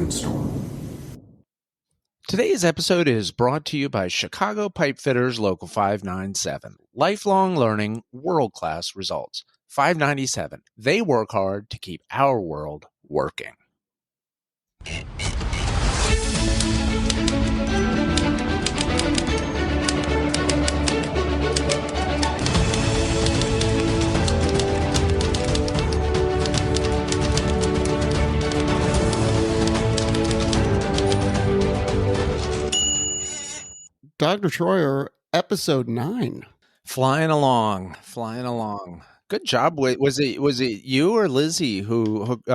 good store. Today's episode is brought to you by Chicago Pipefitters Local 597. Lifelong learning, world-class results. 597. They work hard to keep our world working. Dr. Troyer, episode 9. Flying along. Good job. Was it you or Lizzie who hooked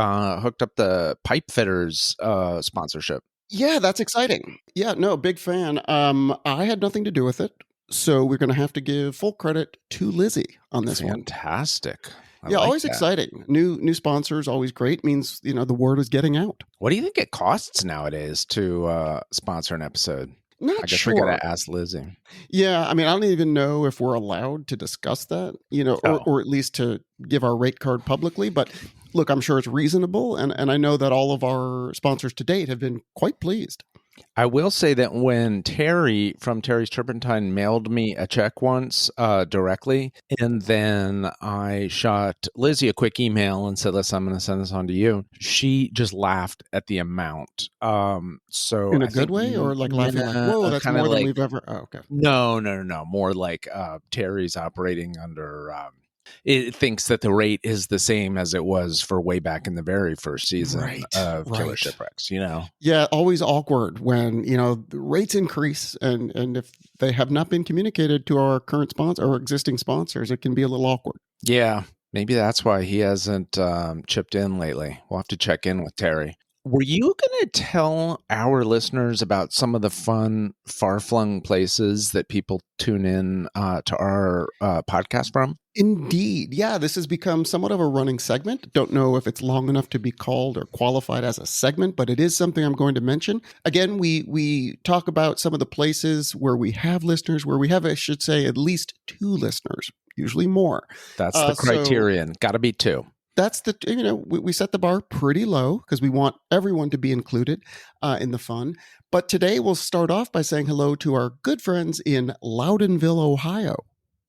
up the Pipefitters sponsorship? Yeah, that's exciting. Yeah, no, big fan. I had nothing to do with it, so we're going to have to give full credit to Lizzie on this one. Fantastic. Yeah, always exciting. New sponsors, always great. Means, the word is getting out. What do you think it costs nowadays to sponsor an episode? Not I guess sure. we got to ask Lizzie. Yeah, I mean, I don't even know if we're allowed to discuss that, or at least to give our rate card publicly. But look, I'm sure it's reasonable. And I know that all of our sponsors to date have been quite pleased. I will say that when Terry from Terry's Turpentine mailed me a check once directly, and then I shot Lizzie a quick email and said, listen, I'm going to send this on to you. She just laughed at the amount. So in a good way, or like laughing like, whoa, that's more than we've ever. Oh, okay. No. More like Terry's operating under... it thinks that the rate is the same as it was for way back in the very first season of Killer Shipwrecks, Yeah, always awkward when, the rates increase and if they have not been communicated to our current sponsor or existing sponsors, it can be a little awkward. Yeah, maybe that's why he hasn't chipped in lately. We'll have to check in with Terry. Were you going to tell our listeners about some of the fun, far-flung places that people tune in to our podcast from? Indeed. Yeah, this has become somewhat of a running segment. Don't know if it's long enough to be called or qualified as a segment, but it is something I'm going to mention. Again, we talk about some of the places where we have listeners, where we have, I should say, at least 2 listeners, usually more. That's the criterion. Got to be 2. That's we set the bar pretty low because we want everyone to be included in the fun. But today we'll start off by saying hello to our good friends in Loudonville, Ohio.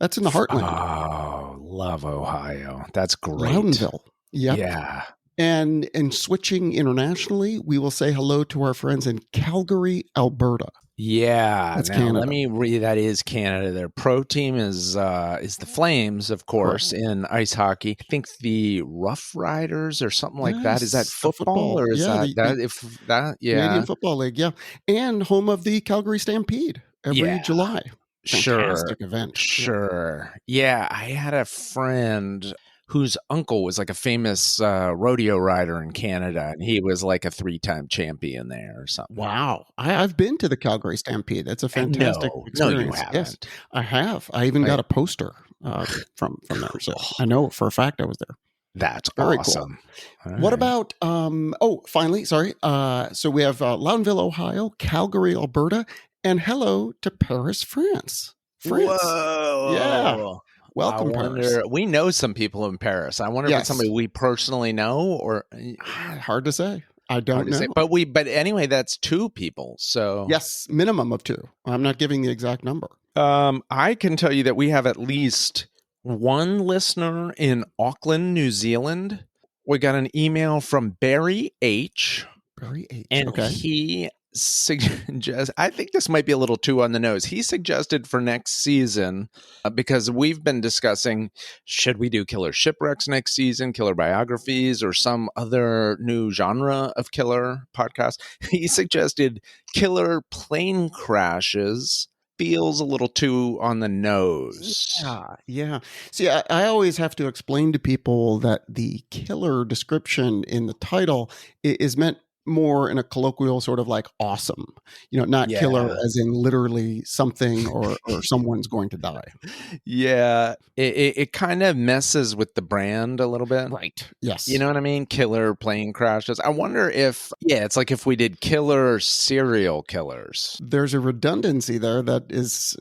That's in the heartland. Oh, love Ohio. That's great. Loudonville. Yep. Yeah. And switching internationally, we will say hello to our friends in Calgary, Alberta. Yeah, that's now, Canada. Let me read. That is Canada. Their pro team is the Flames, of course, in ice hockey. I think the Rough Riders or something like that. Is that football or is that Canadian Football League? Yeah, and home of the Calgary Stampede every July. Fantastic event. Sure. Yeah, I had a friend whose uncle was like a famous rodeo rider in Canada, and he was like a 3-time champion there or something. Wow. I've been to the Calgary Stampede. That's a fantastic experience. No, you haven't. Yes, I have. I even got a poster from there. So I know for a fact I was there. That's very awesome. Cool. What about, finally, sorry. So we have Loudonville, Ohio, Calgary, Alberta, and hello to Paris, France. Whoa. Yeah. Welcome, Paris. We know some people in Paris. I wonder if it's somebody we personally know or hard to say. I don't know. But anyway, that's 2 people. So yes, minimum of 2. I'm not giving the exact number. I can tell you that we have at least 1 listener in Auckland, New Zealand. We got an email from Barry H. And he I think this might be a little too on the nose. He suggested for next season, because we've been discussing, should we do Killer Shipwrecks next season, Killer Biographies, or some other new genre of killer podcast? He suggested Killer Plane Crashes. Feels a little too on the nose. Yeah. See, I always have to explain to people that the killer description in the title is meant more in a colloquial sort of like awesome, not killer as in literally something or someone's going to die. Yeah. It kind of messes with the brand a little bit. Right. Yes. You know what I mean? Killer plane crashes. I wonder if, it's like if we did killer serial killers. There's a redundancy there that is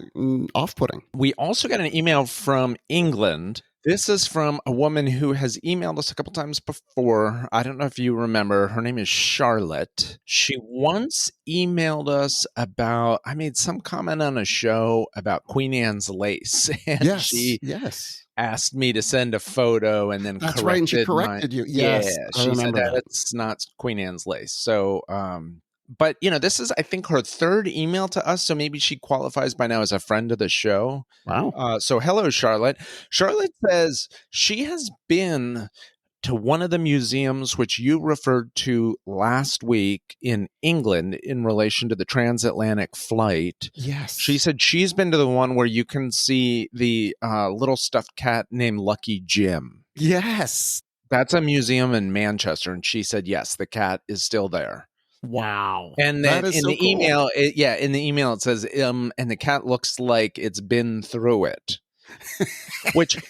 off-putting. We also got an email from England This is from a woman who has emailed us a couple times before. I don't know if you remember. Her name is Charlotte. She once emailed us about, I made some comment on a show about Queen Anne's lace. And Yes, she yes. asked me to send a photo and then That's right, and she corrected my, corrected you. yeah, Yes, I she said remember that that. it's not Queen Anne's lace. So, but this is, I think, her third email to us. So maybe she qualifies by now as a friend of the show. Wow. So hello, Charlotte. Charlotte says she has been to one of the museums which you referred to last week in England in relation to the transatlantic flight. Yes. She said she's been to the one where you can see the little stuffed cat named Lucky Jim. Yes. That's a museum in Manchester. And she said, yes, the cat is still there. Wow. And That then is in so the cool. email, in the email it says, and the cat looks like it's been through it. Which,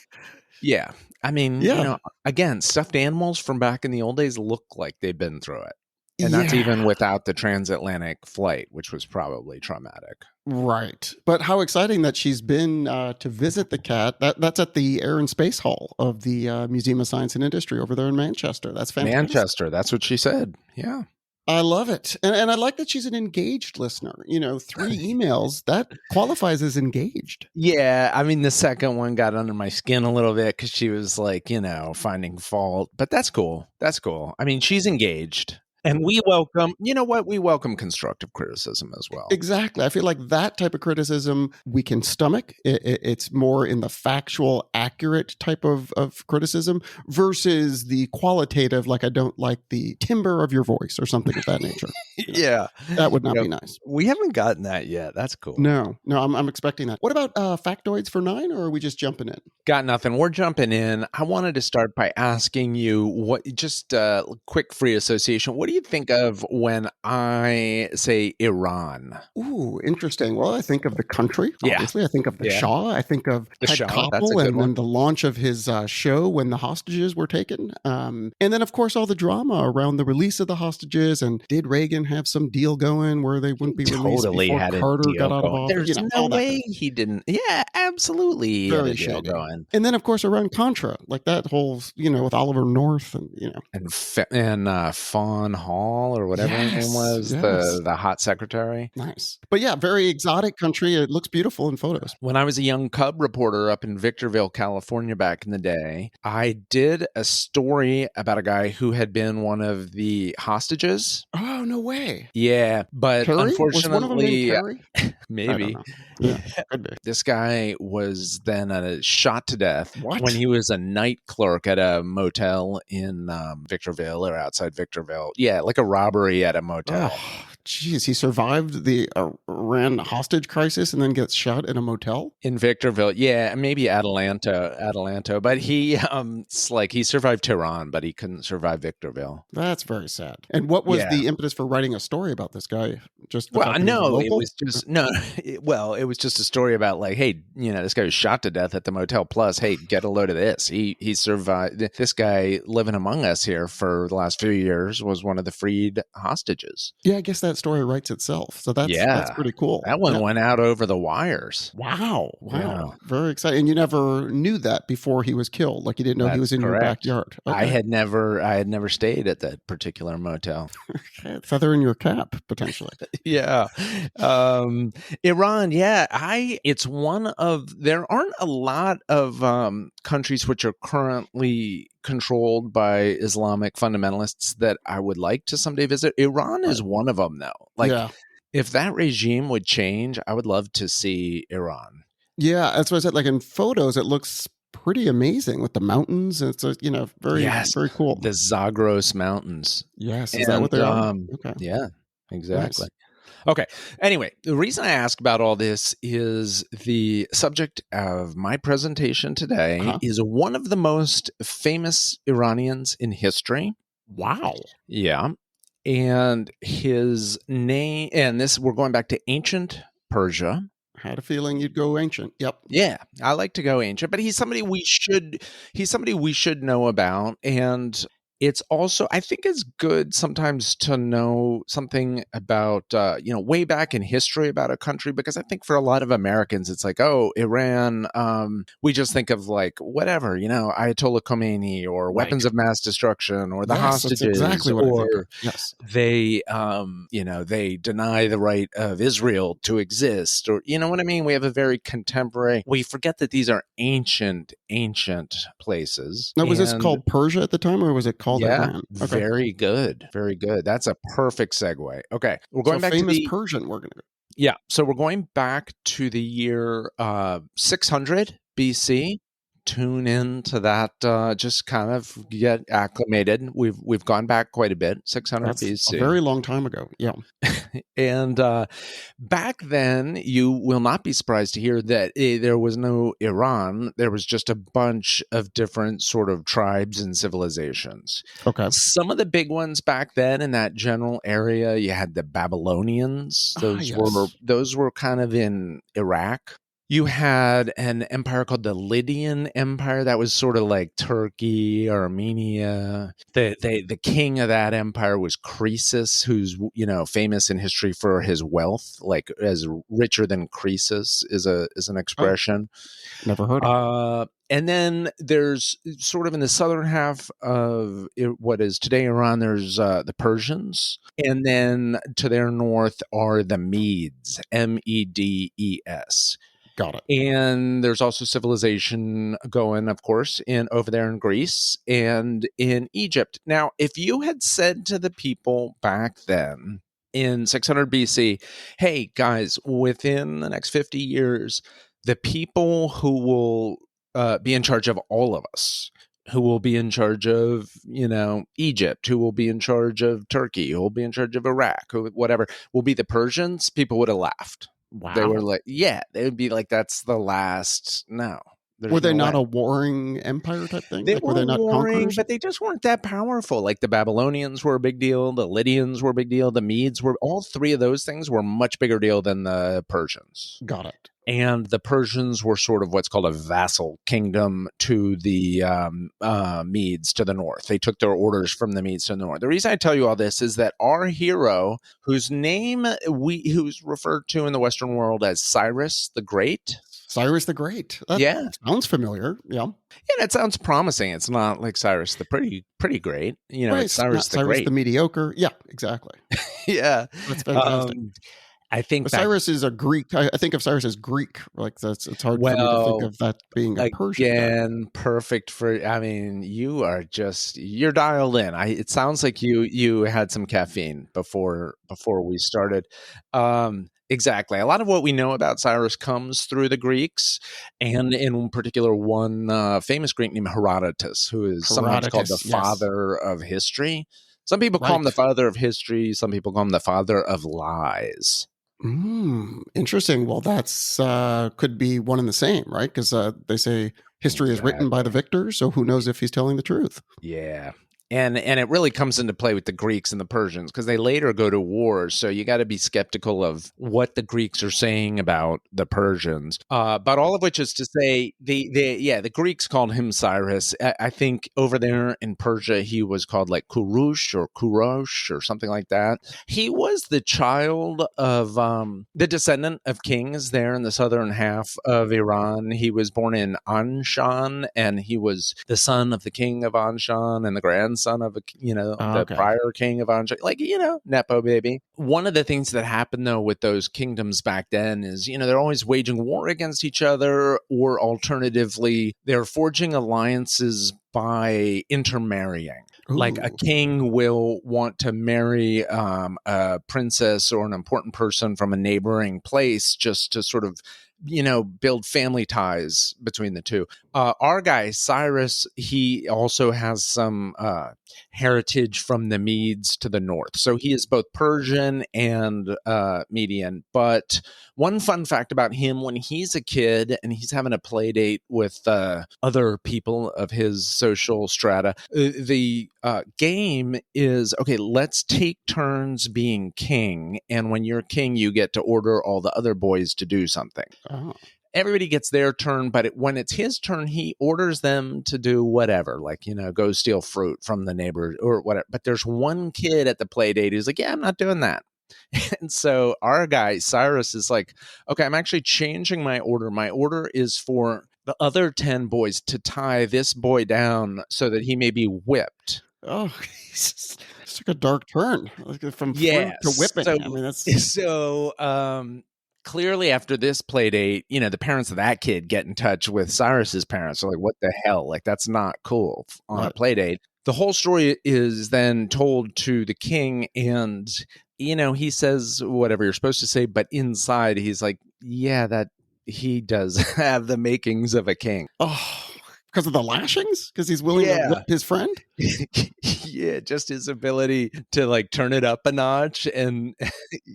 yeah. I mean, Yeah. again, stuffed animals from back in the old days look like they've been through it. And that's Yeah. even without the transatlantic flight, which was probably traumatic. Right. But how exciting that she's been to visit the cat. That's at the Air and Space Hall of the Museum of Science and Industry over there in Manchester. That's fantastic. Manchester, that's what she said. Yeah. I love it. And I like that she's an engaged listener. 3 emails, that qualifies as engaged. Yeah. I mean, the second one got under my skin a little bit because she was like, finding fault. But that's cool. That's cool. I mean, she's engaged. And we welcome, we welcome constructive criticism as well. Exactly. I feel like that type of criticism we can stomach. It's more in the factual, accurate type of criticism versus the qualitative, like I don't like the timbre of your voice or something of that nature. Yeah. That would not be nice. We haven't gotten that yet. That's cool. No, I'm expecting that. What about factoids for 9, or are we just jumping in? Got nothing. We're jumping in. I wanted to start by asking you just quick free association. What do you think of when I say Iran? Ooh, interesting. Well, I think of the country, obviously. Yeah. I think of the Shah. I think of the Ted Shah. Koppel and then the launch of his show when the hostages were taken. And then, of course, all the drama around the release of the hostages. And did Reagan have some deal going where they wouldn't be released before Carter got out of office? There's no way he didn't. Yeah, absolutely. He Very had a deal shady. Going. And then, of course, around Contra, like that whole, with Oliver North and, And Fawn Hall or whatever his name was, the hot secretary. Nice. But yeah, very exotic country. It looks beautiful in photos. When I was a young cub reporter up in Victorville, California back in the day, I did a story about a guy who had been one of the hostages. Oh, no way. Yeah, but Carrie? Unfortunately, was one of them named Carrie? Maybe. Yeah, could be. This guy was then shot to death when he was a night clerk at a motel in Victorville or outside Victorville. Yeah, like a robbery at a motel. Oh, geez, he survived the Iran hostage crisis and then gets shot in a motel? In Victorville. Yeah, maybe Adelanto. But he he survived Tehran, but he couldn't survive Victorville. That's very sad. And what was the impetus for writing a story about this guy? It was just a story about like, hey, this guy was shot to death at the motel. Plus, hey, get a load of this. He survived. This guy living among us here for the last few years was one of the freed hostages. Yeah, I guess that story writes itself. So that's pretty cool. That one went out over the wires. Wow. Yeah. Very exciting. And you never knew that before he was killed. Like you didn't know he was in your backyard. Okay. I had never stayed at that particular motel. Feather in your cap, potentially. Yeah. Iran, it's one of, there aren't a lot of countries which are currently controlled by Islamic fundamentalists that I would like to someday visit. Iran is one of them, though. If that regime would change, I would love to see Iran. Yeah, that's what I said. Like in photos, it looks pretty amazing with the mountains. It's very cool. The Zagros Mountains. Yes, is that what they are? Okay. Yeah, exactly. Nice. Okay. Anyway, the reason I ask about all this is the subject of my presentation today is one of the most famous Iranians in history. Wow. Yeah. And his name, and we're going back to ancient Persia. Had a feeling you'd go ancient. Yep. Yeah, I like to go ancient, but he's somebody we should know about. And it's also, I think it's good sometimes to know something about, way back in history about a country, because I think for a lot of Americans, it's like, oh, Iran, we just think of like whatever, Ayatollah Khomeini or Right. weapons of mass destruction or the Yes, that's hostages, exactly what I think of. or Yes. they deny the right of Israel to exist, or you know what I mean? We have a very contemporary, we forget that these are ancient places. Now, was this And called Persia at the time, or was it called yeah, Iran? Okay. very good. Very good. That's a perfect segue. Okay. We're So going back to famous the, Persian, we're going to go. yeah. So we're going back to the year 600 BC. Tune in to that. Just kind of get acclimated. We've gone back quite a bit. 600 That's a BC. very long time ago. Yeah. And back then, you will not be surprised to hear that there was no Iran. There was just a bunch of different sort of tribes and civilizations. Okay. Some of the big ones back then in that general area, you had the Babylonians. Yes. Those were kind of in Iraq. You had an empire called the Lydian Empire that was sort of like Turkey, Armenia. The king of that empire was Croesus, who's famous in history for his wealth, like as richer than Croesus is an expression. Never heard of it. And then there's sort of in the southern half of what is today Iran, there's the Persians. And then to their north are the Medes, Medes. Got it. And there's also civilization going, of course, over there in Greece and in Egypt. Now, if you had said to the people back then in 600 BC, hey, guys, within the next 50 years, the people who will be in charge of all of us, who will be in charge of, Egypt, who will be in charge of Turkey, who will be in charge of Iraq, whatever, will be the Persians, people would have laughed. Wow. They were like, yeah, they would be like, that's the last. No. Were they not a warring empire type thing? They were they not warring, conquerors? but they just weren't that powerful. Like the Babylonians were a big deal. The Lydians were a big deal. The Medes were, all three of those things were much bigger deal than the Persians. Got it. And the Persians were sort of what's called a vassal kingdom to the Medes to the north. They took their orders from the Medes to the north. The reason I tell you all this is that our hero, whose name who's referred to in the Western world as Cyrus the Great. Cyrus the Great. That sounds familiar. Yeah. Yeah, it sounds promising. It's not like Cyrus the pretty great. Right. It's Cyrus the Cyrus Great. The mediocre. Yeah, exactly. Yeah. That's fantastic. I think Cyrus is a Greek. I think of Cyrus as Greek. Like it's hard for me to think of that being a Persian. Again, perfect for. I mean, you're dialed in. It sounds like you had some caffeine before we started. Exactly. A lot of what we know about Cyrus comes through the Greeks, and in particular, one famous Greek named Herodotus, who is sometimes called the father of history. Some people call him the father of history. Some people call him the father of lies. Interesting. Well, that's could be one and the same, right? Because they say history is written by the victor, so who knows if he's telling the truth? Yeah. And it really comes into play with the Greeks and the Persians because they later go to war. So you got to be skeptical of what the Greeks are saying about the Persians. But all of which is to say, the Greeks called him Cyrus. I think over there in Persia, he was called like Kurush or something like that. He was the child of the descendant of kings there in the southern half of Iran. He was born in Anshan, and he was the son of the king of Anshan and the grandson of the prior king of Anshan, like nepo baby. One of the things that happened though with those kingdoms back then is they're always waging war against each other, or alternatively they're forging alliances by intermarrying. Ooh. Like a king will want to marry a princess or an important person from a neighboring place just to sort of build family ties between the two. Our guy, Cyrus, he also has some heritage from the Medes to the north. So he is both Persian and Median. But one fun fact about him, when he's a kid and he's having a play date with other people of his social strata, the game is, okay, let's take turns being king. And when you're king, you get to order all the other boys to do something. Oh. everybody gets their turn, but when it's his turn, he orders them to do whatever, like, go steal fruit from the neighbor or whatever. But there's one kid at the play date who's like, yeah, I'm not doing that. And so our guy, Cyrus, is like, okay, I'm actually changing my order. My order is for the other 10 boys to tie this boy down so that he may be whipped. Oh, it's like a dark turn, like from fruit to whipping. So, I mean, that's clearly after this play date, the parents of that kid get in touch with Cyrus's parents. They're like, what the hell? Like, that's not cool on a play date. The whole story is then told to the king, and, he says whatever you're supposed to say, but inside he's like, yeah, that he does have the makings of a king. Oh, because of the lashings? Because he's willing to whip his friend? Yeah, just his ability to like turn it up a notch. And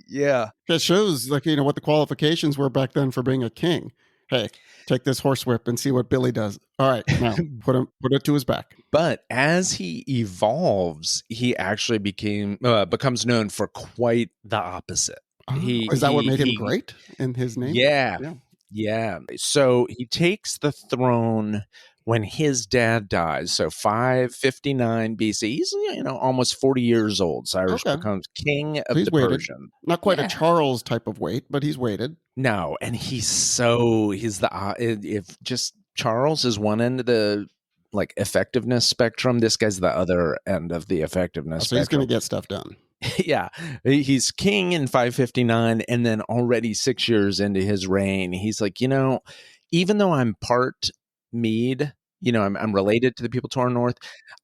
yeah. That shows like, what the qualifications were back then for being a king. Hey, take this horsewhip and see what Billy does. All right, now put it to his back. But as he evolves, he actually becomes known for quite the opposite. Is that what made him great in his name? Yeah. So he takes the throne when his dad dies. So 559 BC. He's almost 40 years old. Cyrus becomes king of the Persian. Not quite a Charles type of weight, but he's waited. No, and if just Charles is one end of the like effectiveness spectrum, this guy's the other end of the effectiveness spectrum. So he's going to get stuff done. Yeah, he's king in 559, and then already 6 years into his reign, he's like, even though I'm part Mede, I'm related to the people to our north,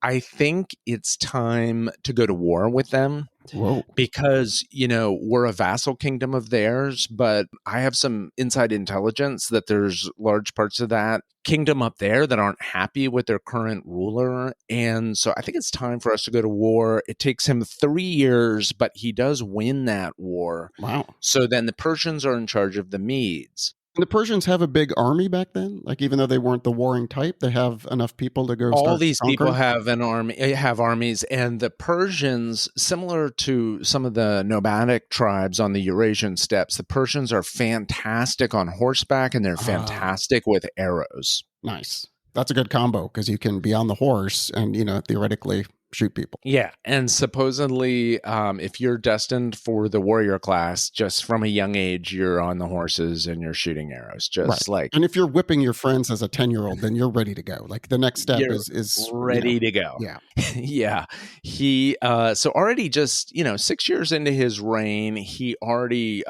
I think it's time to go to war with them. Whoa. Because, we're a vassal kingdom of theirs, but I have some inside intelligence that there's large parts of that kingdom up there that aren't happy with their current ruler. And so I think it's time for us to go to war. It takes him 3 years, but he does win that war. Wow. So then the Persians are in charge of the Medes. And the Persians have a big army back then. Like even though they weren't the warring type, they have enough people to go. All these people have an army, have armies, and the Persians, similar to some of the nomadic tribes on the Eurasian steppes, the Persians are fantastic on horseback, and they're fantastic with arrows. Nice. That's a good combo because you can be on the horse and theoretically shoot people. Yeah, and supposedly, if you're destined for the warrior class, just from a young age, you're on the horses and you're shooting arrows, and if you're whipping your friends as a 10-year-old, then you're ready to go. Like the next step is ready to go. Yeah, yeah. He so already just 6 years into his reign, he already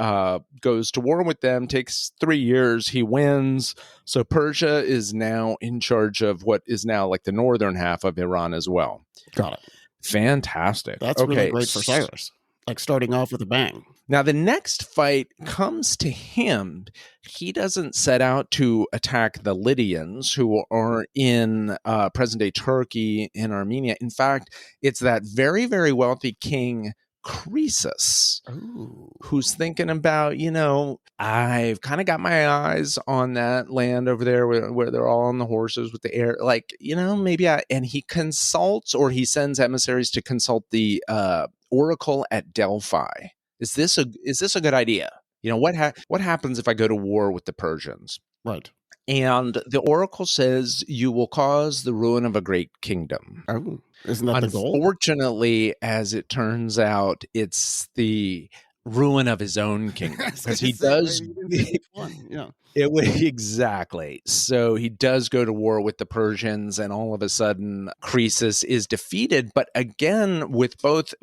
goes to war with them. Takes 3 years, he wins. So Persia is now in charge of what is now like the northern half of Iran as well. Got it. Fantastic. That's really great for Cyrus. Like starting off with a bang. Now, the next fight comes to him. He doesn't set out to attack the Lydians, who are in present-day Turkey and Armenia. In fact, it's that very, very wealthy king Croesus, who's thinking about, I've kind of got my eyes on that land over there where they're all on the horses with the air, like, maybe and he consults, or he sends emissaries to consult the oracle at Delphi. Is this a good idea? What happens if I go to war with the Persians? Right. And the oracle says you will cause the ruin of a great kingdom. Oh, isn't that the goal? Unfortunately, as it turns out, it's the ruin of his own kingdom because he does. Yeah. Exactly. So he does go to war with the Persians, and all of a sudden Croesus is defeated. But again, with both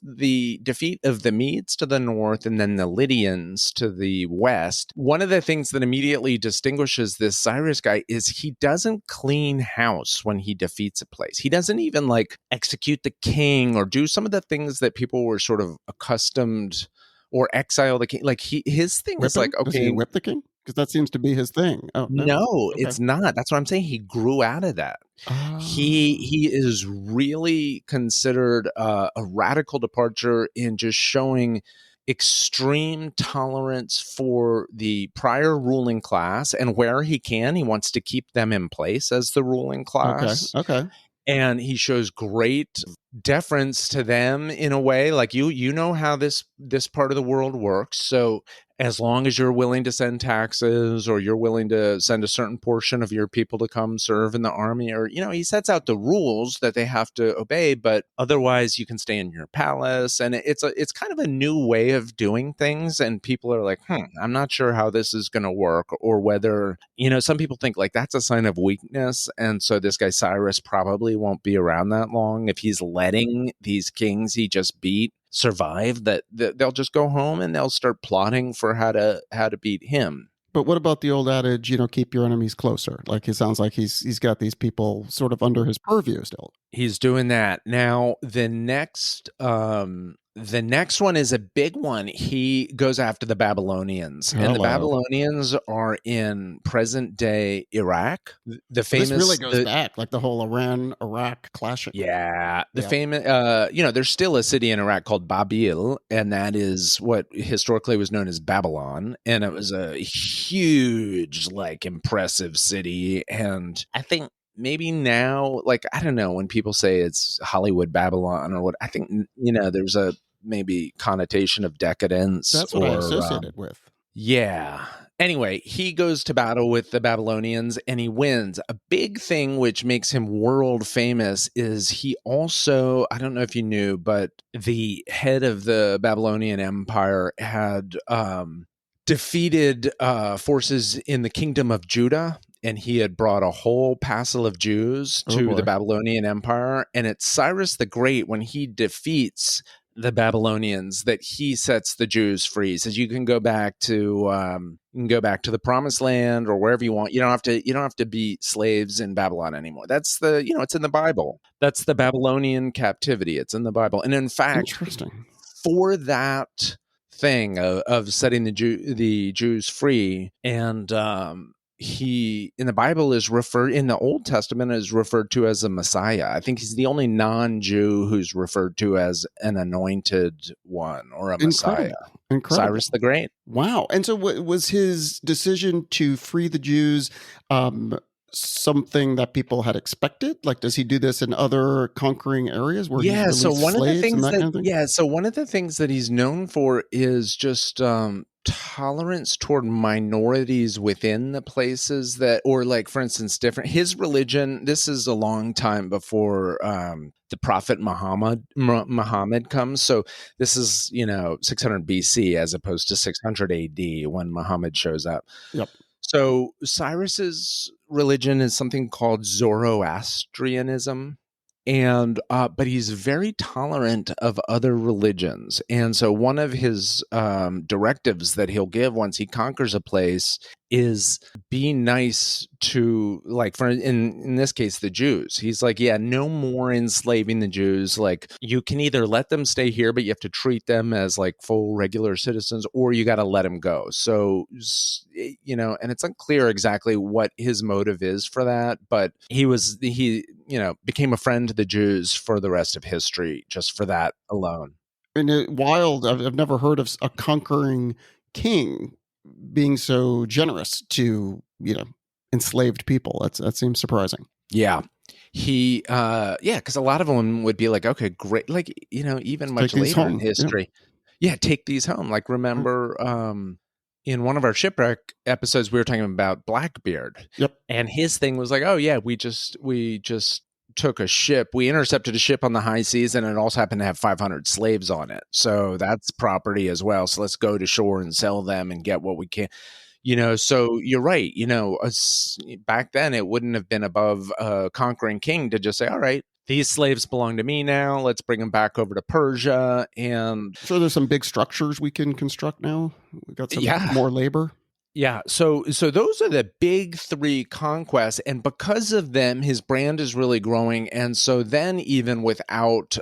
the defeat of the Medes to the north and then the Lydians to the west, one of the things that immediately distinguishes this Cyrus guy is he doesn't clean house when he defeats a place. He doesn't even like execute the king or do some of the things that people were sort of accustomed, or exile the king. Like his thing is like, okay, does he whip the king? Because that seems to be his thing. Oh, no, it's not. That's what I'm saying. He grew out of that. He is really considered a radical departure in just showing extreme tolerance for the prior ruling class, and where he can, he wants to keep them in place as the ruling class. Okay. And he shows great deference to them in a way. Like you know how this part of the world works. So as long as you're willing to send taxes, or you're willing to send a certain portion of your people to come serve in the army, or, he sets out the rules that they have to obey, but otherwise you can stay in your palace. And it's kind of a new way of doing things. And people are like, I'm not sure how this is going to work, or whether, some people think like that's a sign of weakness. And so this guy Cyrus probably won't be around that long if he's letting these kings he just beat survive, that they'll just go home and they'll start plotting for how to beat him. But what about the old adage, keep your enemies closer? Like, it sounds like he's got these people sort of under his purview still. He's doing that. Now, the next one is a big one. He goes after the Babylonians. Hello. And the Babylonians are in present day Iraq. The famous, this really goes back, like the whole Iran-Iraq clashing. Yeah. Famous, there's still a city in Iraq called Babil, and that is what historically was known as Babylon. And it was a huge, like, impressive city. And I think maybe now, like, I don't know, when people say it's Hollywood Babylon or what, I think, there's a maybe connotation of decadence. That's what I associate it with. Yeah. Anyway, he goes to battle with the Babylonians and he wins. A big thing which makes him world famous is he also, I don't know if you knew, but the head of the Babylonian Empire had defeated forces in the kingdom of Judah. And he had brought a whole passel of Jews to the Babylonian Empire. And it's Cyrus the Great, when he defeats the Babylonians, that he sets the Jews free. He says you can go back to the Promised Land or wherever you want. You don't have to be slaves in Babylon anymore. That's it's in the Bible. That's the Babylonian captivity. It's in the Bible. And in fact, interesting, for that thing of setting the Jews free, and he in the Bible is referred, in the Old Testament is referred to as a Messiah. I think he's the only non-Jew who's referred to as an anointed one or a Messiah. Incredible. Cyrus the Great. Wow. And so was his decision to free the Jews something that people had expected? Like, does he do this in other conquering areas where he's so one of the things kind of thing? So one of the things that he's known for is just tolerance toward minorities within the places that, or like, for instance, his religion, this is a long time before the prophet Muhammad comes. So this is, 600 BC as opposed to 600 AD when Muhammad shows up. Yep. So Cyrus's religion is something called Zoroastrianism. And but he's very tolerant of other religions. And so one of his directives that he'll give once he conquers a place is be nice to, like, for in this case, the Jews. He's like, yeah, no more enslaving the Jews. Like, you can either let them stay here, but you have to treat them as like full regular citizens, or you got to let them go. So, and it's unclear exactly what his motive is for that, but he became a friend to the Jews for the rest of history, just for that alone. And wild, I've never heard of a conquering king being so generous to enslaved people. That seems surprising. Yeah, he because a lot of them would be like, okay, great, like, even much later in history, take these home. Like, remember in one of our shipwreck episodes we were talking about Blackbeard. Yep. And his thing was like, oh yeah, we just took a ship. We intercepted a ship on the high seas, and it also happened to have 500 slaves on it. So that's property as well. So let's go to shore and sell them and get what we can. So you're right. Back then it wouldn't have been above a conquering king to just say, all right, these slaves belong to me now. Let's bring them back over to Persia. And so there's some big structures we can construct now. We got some more labor. Yeah, so those are the big three conquests, and because of them, his brand is really growing. And so then, even without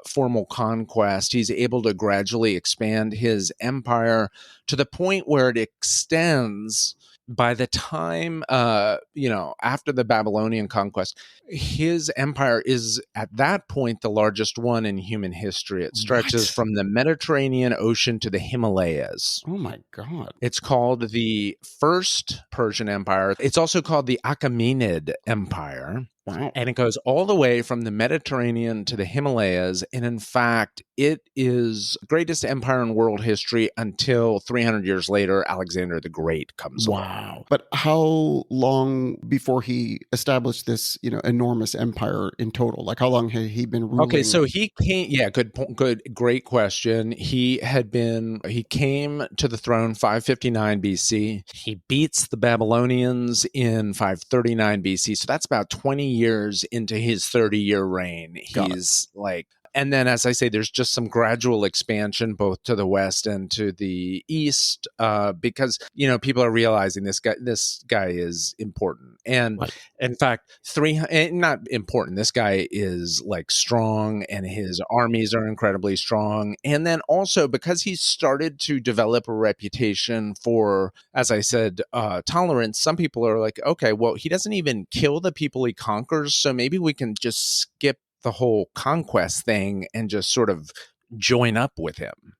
formal conquest, he's able to gradually expand his empire to the point where it extends. By the time, after the Babylonian conquest, his empire is at that point the largest one in human history. It stretches from the Mediterranean Ocean to the Himalayas. Oh my God. It's called the First Persian Empire. It's also called the Achaemenid Empire. Wow. And it goes all the way from the Mediterranean to the Himalayas. And in fact, it is the greatest empire in world history until 300 years later, Alexander the Great comes along. But how long before he established this, enormous empire in total? Like how long had he been ruling? Okay, so he came, great question. He came to the throne 559 BC. He beats the Babylonians in 539 BC. So that's about 20 years into his 30-year reign. And then, as I say, there's just some gradual expansion both to the west and to the east, because people are realizing this guy is important, and in fact, not important. This guy is like strong, and his armies are incredibly strong. And then also because he's started to develop a reputation for, as I said, tolerance. Some people are like, okay, well, he doesn't even kill the people he conquers, so maybe we can just skip the whole conquest thing and just sort of join up with him.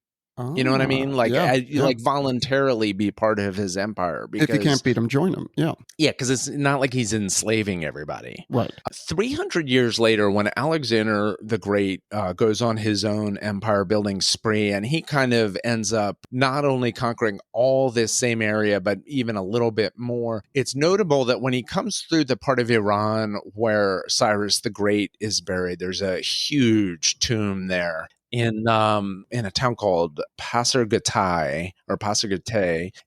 You know what I mean? Like, like voluntarily be part of his empire. Because, if you can't beat him, join him. Yeah. Yeah, because it's not like he's enslaving everybody. Right. 300 years later, when Alexander the Great goes on his own empire building spree, and he kind of ends up not only conquering all this same area, but even a little bit more, it's notable that when he comes through the part of Iran where Cyrus the Great is buried, there's a huge tomb there in a town called Pasargătai,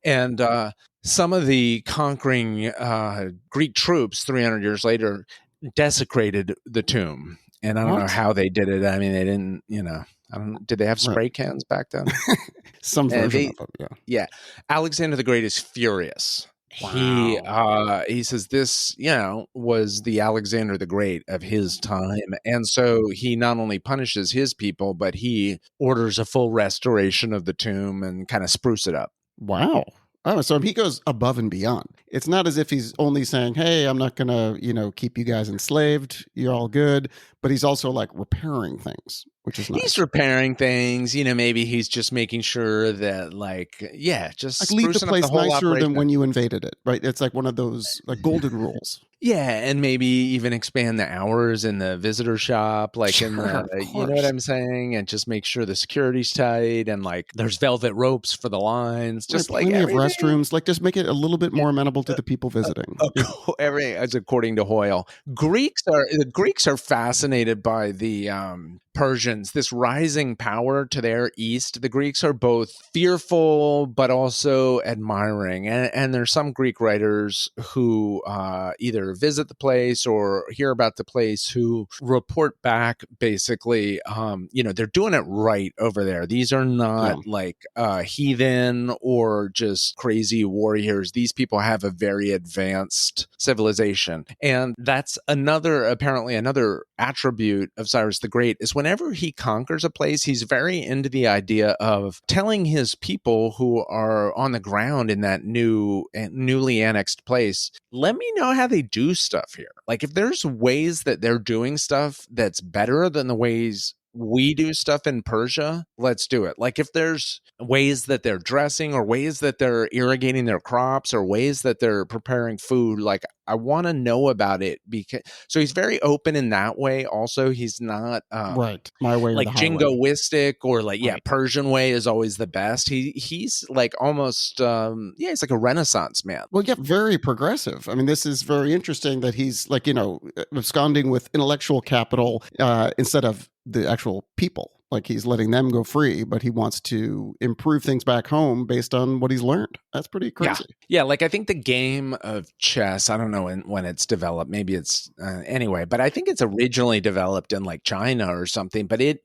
and some of the conquering Greek troops 300 years later desecrated the tomb. And I don't know how they did it. I mean, they didn't, did they have spray cans back then? Some version of it, yeah. Alexander the Great is furious. Wow. He says this, was the Alexander the Great of his time. And so he not only punishes his people, but he orders a full restoration of the tomb and kind of spruce it up. Wow. Oh, so he goes above and beyond. It's not as if he's only saying, hey, I'm not going to, keep you guys enslaved. You're all good. But he's also like repairing things, which is nice. He's repairing things. Maybe he's just making sure that just like leave the place nicer operation than when you invaded it, right? It's like one of those like golden rules. Yeah, and maybe even expand the hours in the visitor shop, you know what I'm saying, and just make sure the security's tight, and there's velvet ropes for the lines, just plenty of restrooms. Just make it a little bit more amenable to the people visiting. Everything as according to Hoyle. The Greeks are fascinated by the Persians, this rising power to their east. The Greeks are both fearful but also admiring, and there's some Greek writers who either visit the place or hear about the place who report back basically, they're doing it right over there. These are not heathen or just crazy warriors. These people have a very advanced civilization. And that's apparently another attribute of Cyrus the Great is whenever he conquers a place, he's very into the idea of telling his people who are on the ground in that newly annexed place, let me know how they do stuff here. If there's ways that they're doing stuff that's better than the ways we do stuff in Persia, let's do it. If there's ways that they're dressing or ways that they're irrigating their crops or ways that they're preparing food, I want to know about it. So he's very open in that way. Also, he's not right my way jingoistic or Persian way is always the best. He's almost he's like a Renaissance man. Well, yeah, very progressive. I mean, this is very interesting that he's absconding with intellectual capital instead of the actual people. He's letting them go free, but he wants to improve things back home based on what he's learned. That's pretty crazy. Yeah, I think the game of chess, I don't know when it's developed. Maybe it's anyway, but I think it's originally developed in China or something, but it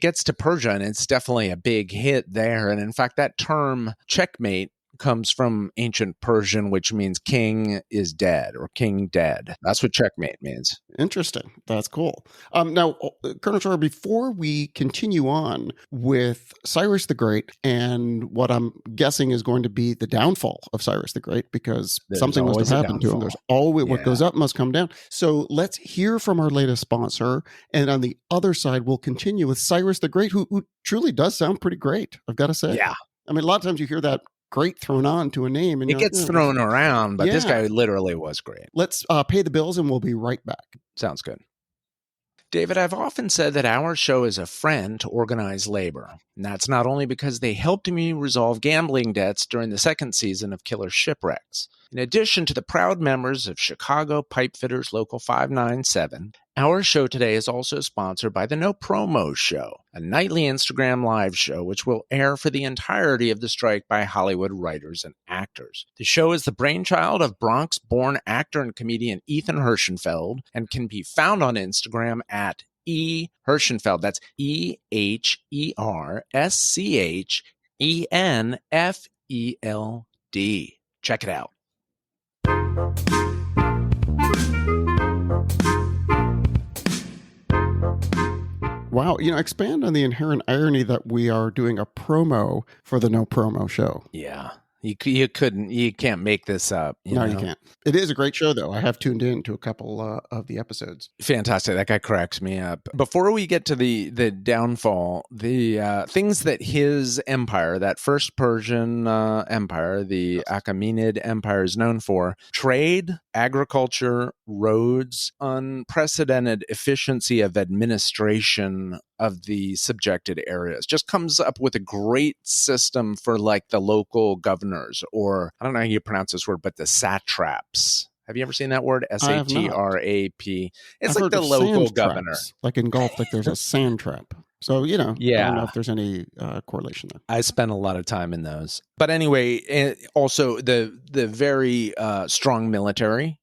gets to Persia and it's definitely a big hit there. And in fact, that term checkmate comes from ancient Persian, which means king is dead or king dead. That's what checkmate means. Interesting. That's cool. Now, Colonel Char, before we continue on with Cyrus the Great and what I'm guessing is going to be the downfall of Cyrus the Great, because something must have happened to him. There's always what goes up must come down. So let's hear from our latest sponsor. And on the other side, we'll continue with Cyrus the Great, who truly does sound pretty great, I've got to say. Yeah. I mean, a lot of times you hear that great thrown on to a name. And it gets thrown around, but this guy literally was great. Let's pay the bills and we'll be right back. Sounds good. David, I've often said that our show is a friend to organized labor. And that's not only because they helped me resolve gambling debts during the second season of Killer Shipwrecks. In addition to the proud members of Chicago Pipefitters Local 597, our show today is also sponsored by the No Promo Show, a nightly Instagram live show which will air for the entirety of the strike by Hollywood writers and actors. The show is the brainchild of Bronx-born actor and comedian Ethan Hirschenfeld and can be found on Instagram at Hirschenfeld. That's EHERSCHENFELD. Check it out. Wow. Expand on the inherent irony that we are doing a promo for the No Promo Show. Yeah. You can't make this up. You can't. It is a great show, though. I have tuned in to a couple of the episodes. Fantastic. That guy cracks me up. Before we get to the downfall, the things that his empire, that first Persian empire, the Achaemenid Empire, is known for: trade, agriculture, roads, unprecedented efficiency of administration of the subjected areas. Just comes up with a great system for like the local governors, or I don't know how you pronounce this word, but the satraps. Have you ever seen that word? SATRAP. It's like the local governor. Like in golf, like there's a sand trap. So, I don't know if there's any correlation there. I spent a lot of time in those. But anyway, also the very strong military.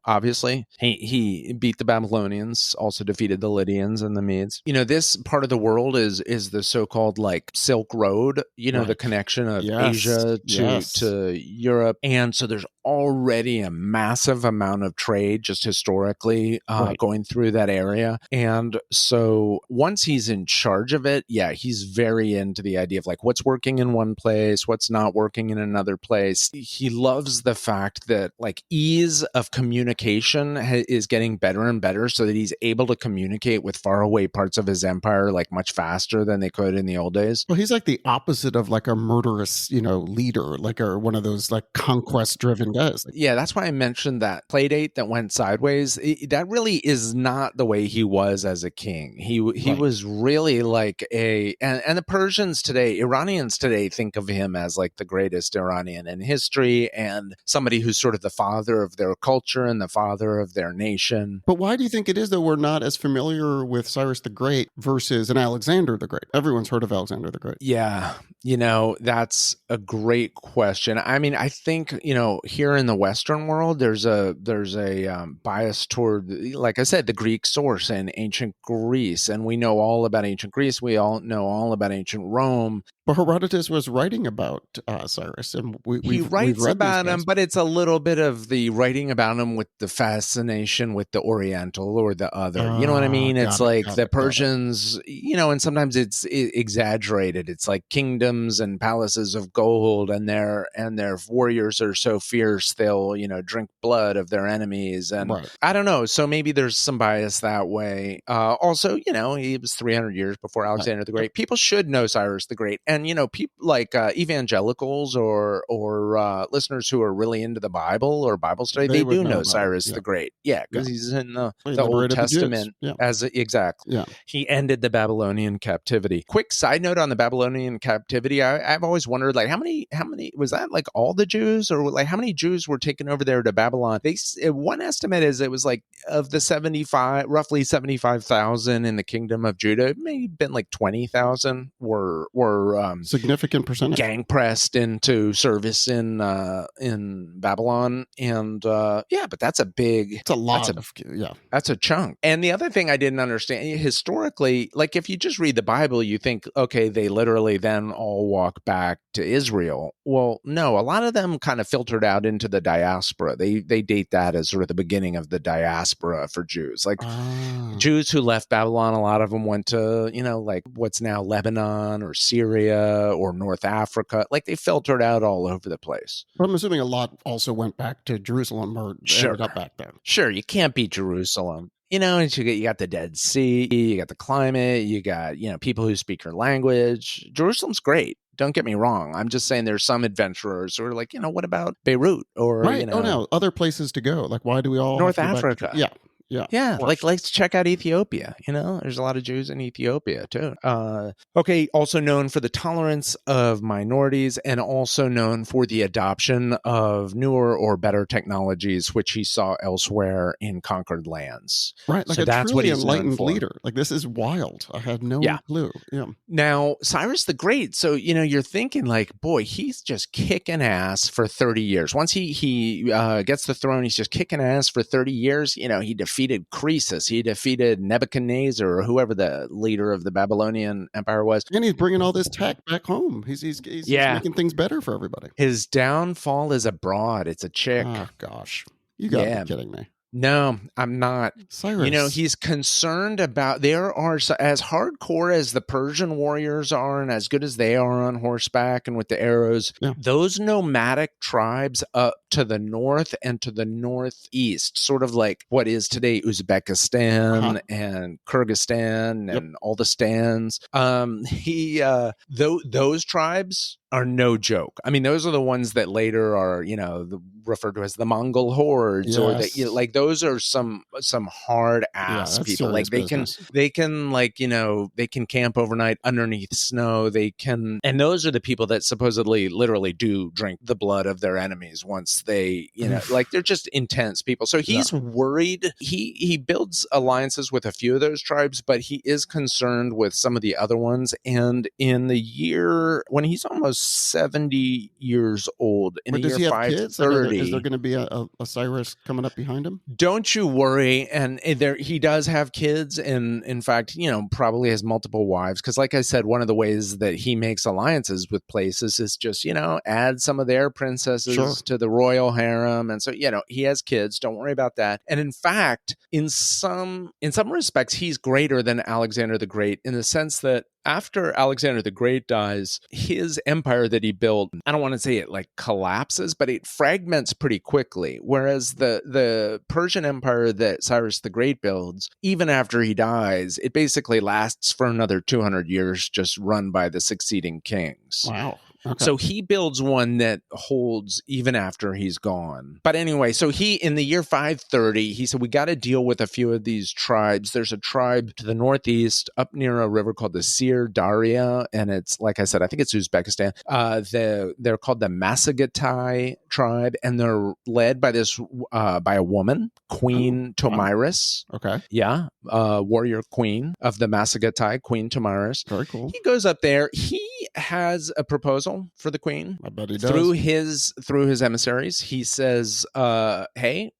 Obviously, he beat the Babylonians, also defeated the Lydians and the Medes. This part of the world is the so-called like Silk Road, right. The connection of Asia to Europe. And so there's already a massive amount of trade just historically going through that area. And so once he's in charge of it, he's very into the idea of like what's working in one place, what's not working in another place. He loves the fact that like ease of communication is getting better and better so that he's able to communicate with faraway parts of his empire like much faster than they could in the old days. Well, he's like the opposite of like a murderous, leader, like one of those like conquest driven guys. Yeah, that's why I mentioned that playdate that went sideways. That really is not the way he was as a king. He was really like and the Persians today, Iranians today think of him as like the greatest Iranian in history and somebody who's sort of the father of their culture and the father of their nation. But why do you think it is that we're not as familiar with Cyrus the Great versus an Alexander the Great? Everyone's heard of Alexander the Great. Yeah, that's a great question. I mean, I think, here in the Western world, there's a bias toward, like I said, the Greek source and ancient Greece. And we know all about ancient Greece. We all know all about ancient Rome. But Herodotus was writing about Cyrus, and he writes about him, but it's a little bit of the writing about him with the fascination with the Oriental or the other. You know what I mean? It's like the Persians, and sometimes it's exaggerated. It's like kingdoms and palaces of gold, and their warriors are so fierce they'll drink blood of their enemies, and I don't know. So maybe there's some bias that way. Also, he was 300 years before Alexander the Great. People should know Cyrus the Great. And, people like evangelicals or listeners who are really into the Bible or Bible study, they do know Cyrus the Great. Yeah, because he's in the Old Testament. Exactly. Yeah. He ended the Babylonian captivity. Quick side note on the Babylonian captivity. I've always wondered, like, how many was that like all the Jews, or like how many Jews were taken over there to Babylon? One estimate is it was like of the roughly 75,000 in the kingdom of Judah, it may have been like 20,000 were significant percentage gang pressed into service in Babylon, and but that's a big. It's a lot. That's a chunk. And the other thing I didn't understand historically, like if you just read the Bible, you think, okay, they literally then all walk back to Israel. Well, no, a lot of them kind of filtered out into the diaspora. They date that as sort of the beginning of the diaspora for Jews. Like Jews who left Babylon, a lot of them went to like what's now Lebanon or Syria or North Africa. Like they filtered out all over the place. But I'm assuming a lot also went back to Jerusalem or ended up back there. Sure, you can't beat Jerusalem. You got the Dead Sea, you got the climate, you got people who speak your language. Jerusalem's great. Don't get me wrong. I'm just saying there's some adventurers who are like, what about Beirut or, Right. Oh, no. Other places to go. Like, why do we all North have to go Africa? back to, yeah. Yeah. Yeah, like let's check out Ethiopia. There's a lot of Jews in Ethiopia too. Okay, also known for the tolerance of minorities and also known for the adoption of newer or better technologies, which he saw elsewhere in conquered lands. Right, like so a that's what truly he's known enlightened for. leader. Like, this is wild. I had no clue. Yeah. Now, Cyrus the Great, so, you're thinking like, boy, he's just kicking ass for 30 years. Once he gets the throne, he's just kicking ass for 30 years. He defeated Croesus. He defeated Nebuchadnezzar or whoever the leader of the Babylonian Empire was. And he's bringing all this tech back home. He's making things better for everybody. His downfall is abroad. It's a chick. Oh, gosh. You got to be kidding me. No, I'm not. Cyrus. He's concerned about, there are, as hardcore as the Persian warriors are and as good as they are on horseback and with the arrows, those nomadic tribes up to the north and to the northeast, sort of like what is today Uzbekistan and Kyrgyzstan and all the stands. Those tribes are no joke. I mean, those are the ones that later are, referred to as the Mongol hordes, or that, those are some hard ass people. Like they can camp overnight underneath snow. And those are the people that supposedly literally do drink the blood of their enemies once they, like they're just intense people. So he's worried. He builds alliances with a few of those tribes, but he is concerned with some of the other ones. And in the year when he's almost 70 years old, in the year 530, is there going to be a Cyrus coming up behind him? Don't you worry. And he does have kids, and in fact, probably has multiple wives. Because, like I said, one of the ways that he makes alliances with places is just add some of their princesses to the royal harem, and so he has kids. Don't worry about that. And in fact, in some respects, he's greater than Alexander the Great in the sense that after Alexander the Great dies, his empire that he built, I don't want to say it like collapses, but it fragments pretty quickly. Whereas the Persian empire that Cyrus the Great builds, even after he dies, it basically lasts for another 200 years, just run by the succeeding kings. Wow. Okay. So he builds one that holds even after he's gone. But anyway, so in the year 530, he said, we got to deal with a few of these tribes. There's a tribe to the northeast up near a river called the Sir Daria. And it's, like I said, I think it's Uzbekistan. They're called the Masagatai tribe, and they're led by by a woman, Queen Tomiris. Wow. Okay. Yeah. Warrior queen of the Masagatai, Queen Tomiris. Very cool. He goes up there. He has a proposal for the queen. I bet he does. Through his emissaries. He says, hey,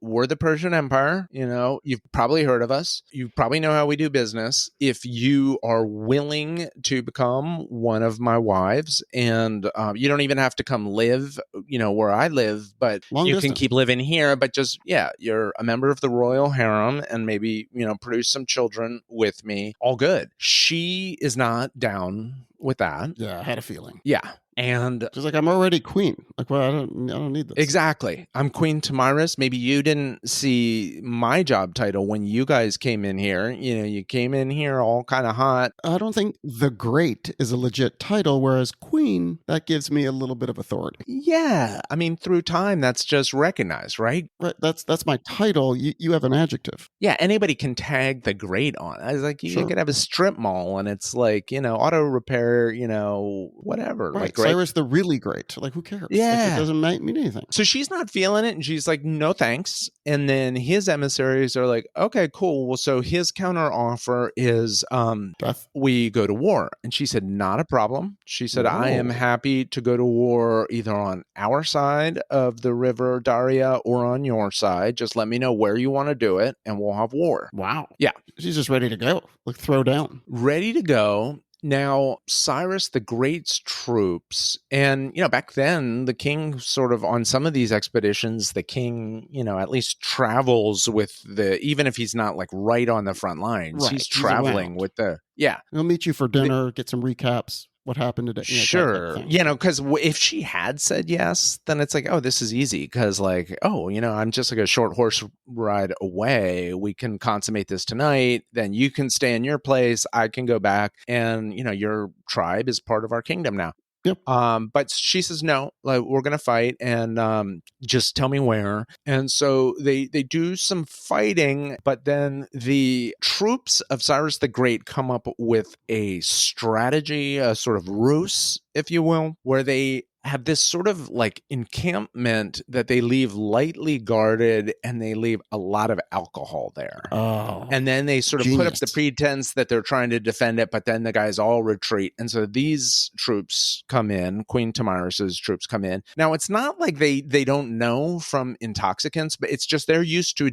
we're the Persian Empire. You've probably heard of us. You probably know how we do business. If you are willing to become one of my wives, and you don't even have to come live, where I live, but Long you distance. can keep living here, but just, you're a member of the royal harem and maybe, produce some children with me. All good. She is not down with that. Yeah, I had a feeling. Yeah. And she's like, I'm already queen. Like, well, I don't need this. Exactly. I'm Queen Tomiris. Maybe you didn't see my job title when you guys came in here. You came in here all kind of hot. I don't think the Great is a legit title, whereas Queen, that gives me a little bit of authority. Yeah. I mean, through time, that's just recognized, right? Right. That's my title. You have an adjective. Yeah. Anybody can tag the Great on. I was like, you could have a strip mall and it's like, auto repair, whatever. Right. Like, Cyrus the really great. Like, who cares? Yeah. Like, it doesn't mean anything. So she's not feeling it, and she's like, no thanks. And then his emissaries are like, okay, cool. Well, so his counter offer is Death. We go to war. And she said, not a problem. She said, I am happy to go to war either on our side of the river Daria or on your side. Just let me know where you want to do it, and we'll have war. Wow. Yeah. She's just ready to go. Like, throw down. Ready to go. Now, Cyrus the Great's troops, and, back then, the king sort of, on some of these expeditions, the king, at least travels with even if he's not like right on the front lines, right. he's traveling with He'll meet you for dinner, get some recaps. what happened today. Sure. Thing. Because if she had said yes, then it's like, oh, this is easy. Because like, oh, I'm just like a short horse ride away. We can consummate this tonight. Then you can stay in your place. I can go back. And, your tribe is part of our kingdom now. Yep. But she says, no, like, we're going to fight, and just tell me where. And so they do some fighting, but then the troops of Cyrus the Great come up with a strategy, a sort of ruse, if you will, where they have this sort of like encampment that they leave lightly guarded, and they leave a lot of alcohol there. Oh, and then they sort of put up the pretense that they're trying to defend it, but then the guys all retreat. And so these troops come in, Queen Tomyris's troops come in. Now, it's not like they don't know from intoxicants, but it's just they're used to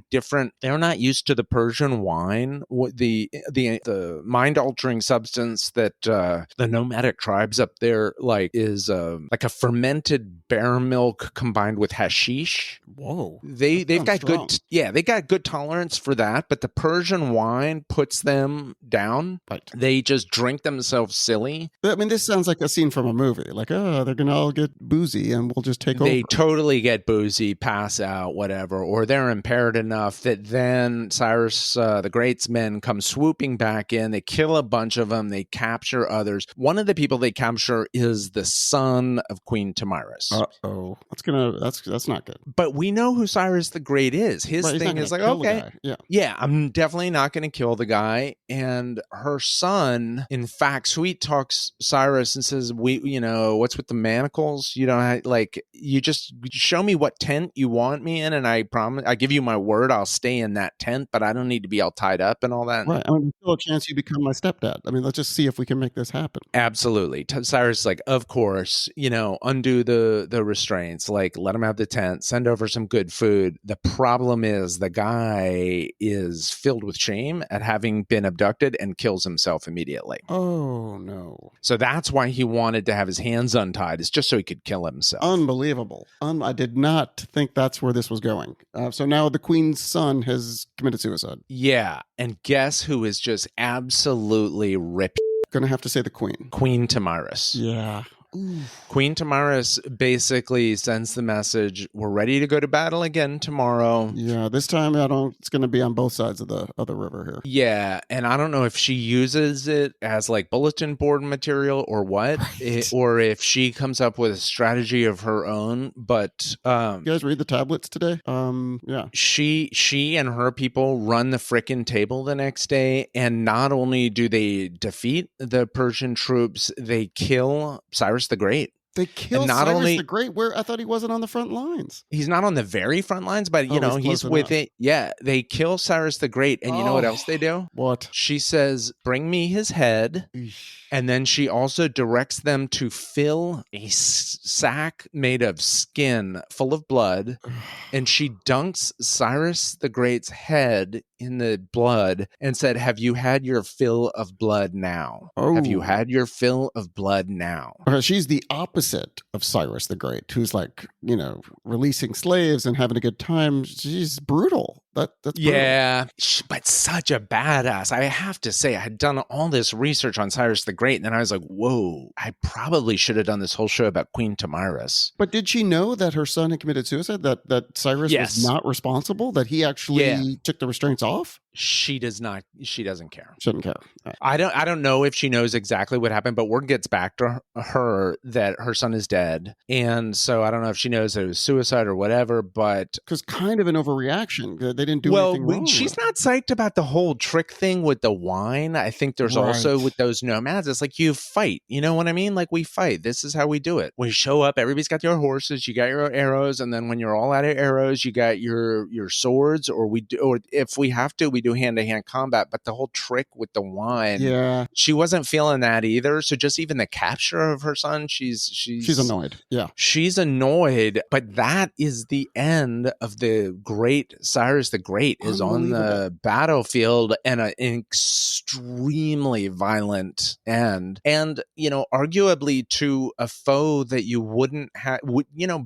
they're not used to the Persian wine, the mind-altering substance that the nomadic tribes up there like is like a fermented bear milk combined with hashish. Whoa. They've got strong. They got good tolerance for that, but the Persian wine puts them down. Right. They just drink themselves silly. I mean, this sounds like a scene from a movie. Like, oh, they're gonna all get boozy and we'll just take over. They totally get boozy, pass out, whatever, or they're impaired enough that then Cyrus the Great's men come swooping back in. They kill a bunch of them. They capture others. One of the people they capture is the son of Queen Tomyris. Uh-oh. That's not good. But we know who Cyrus the Great is. His thing is like, okay, yeah, I'm definitely not going to kill the guy. And her son, in fact, sweet talks Cyrus and says, what's with the manacles? You just show me what tent you want me in, and I promise, I give you my word, I'll stay in that tent, but I don't need to be all tied up and all that. Right. I mean, there's still a chance you become my stepdad. I mean, let's just see if we can make this happen. Absolutely. Cyrus is like, of course, undo the restraints, like let him have the tent, send over some good food. The problem is the guy is filled with shame at having been abducted and kills himself immediately. Oh, no. So that's why he wanted to have his hands untied, is just so he could kill himself. Unbelievable. I did not think that's where this was going. So now the queen's son has committed suicide. Yeah. And guess who is just absolutely ripped? Gonna have to say the queen. Queen Tomyris. Yeah. Ooh. Queen Tomyris basically sends the message, we're ready to go to battle again tomorrow. Yeah, this time it's going to be on both sides of the river here. Yeah, and I don't know if she uses it as like bulletin board material or what, right. Or if she comes up with a strategy of her own, but you guys read the tablets today? Yeah. She and her people run the frickin' table the next day, and not only do they defeat the Persian troops, they kill Cyrus the Great. They killed Cyrus the Great. Where I thought he wasn't on the front lines. He's not on the very front lines, but he's with it. Yeah, they kill Cyrus the Great, and you know what else they do? What? She says, "Bring me his head." And then she also directs them to fill a sack made of skin full of blood, and she dunks Cyrus the Great's head in the blood and said, "Have you had your fill of blood now? Oh. Have you had your fill of blood now?" She's the opposite of Cyrus the Great, who's like, releasing slaves and having a good time. She's brutal. That's brutal. Yeah, but such a badass. I have to say, I had done all this research on Cyrus the Great, and then I was like, whoa, I probably should have done this whole show about Queen Tomyris. But did she know that her son had committed suicide, that Cyrus was not responsible, that he actually took the restraints off? She does not. She doesn't care. Shouldn't care. I don't know if she knows exactly what happened, but word gets back to her that her son is dead, and so I don't know if she knows that it was suicide or whatever. But because kind of an overreaction, they didn't do anything wrong. She's not psyched about the whole trick thing with the wine. I think there's also with those nomads, it's like you fight. You know what I mean? Like we fight. This is how we do it. We show up. Everybody's got your horses. You got your arrows, and then when you're all out of arrows, you got your swords, or if we have to, we do hand-to-hand combat. But the whole trick with the wine, she wasn't feeling that either. So just even the capture of her son, she's annoyed. Yeah, she's annoyed. But that is the end of the great Cyrus the Great is on the battlefield and an extremely violent end. And, arguably to a foe that you wouldn't have,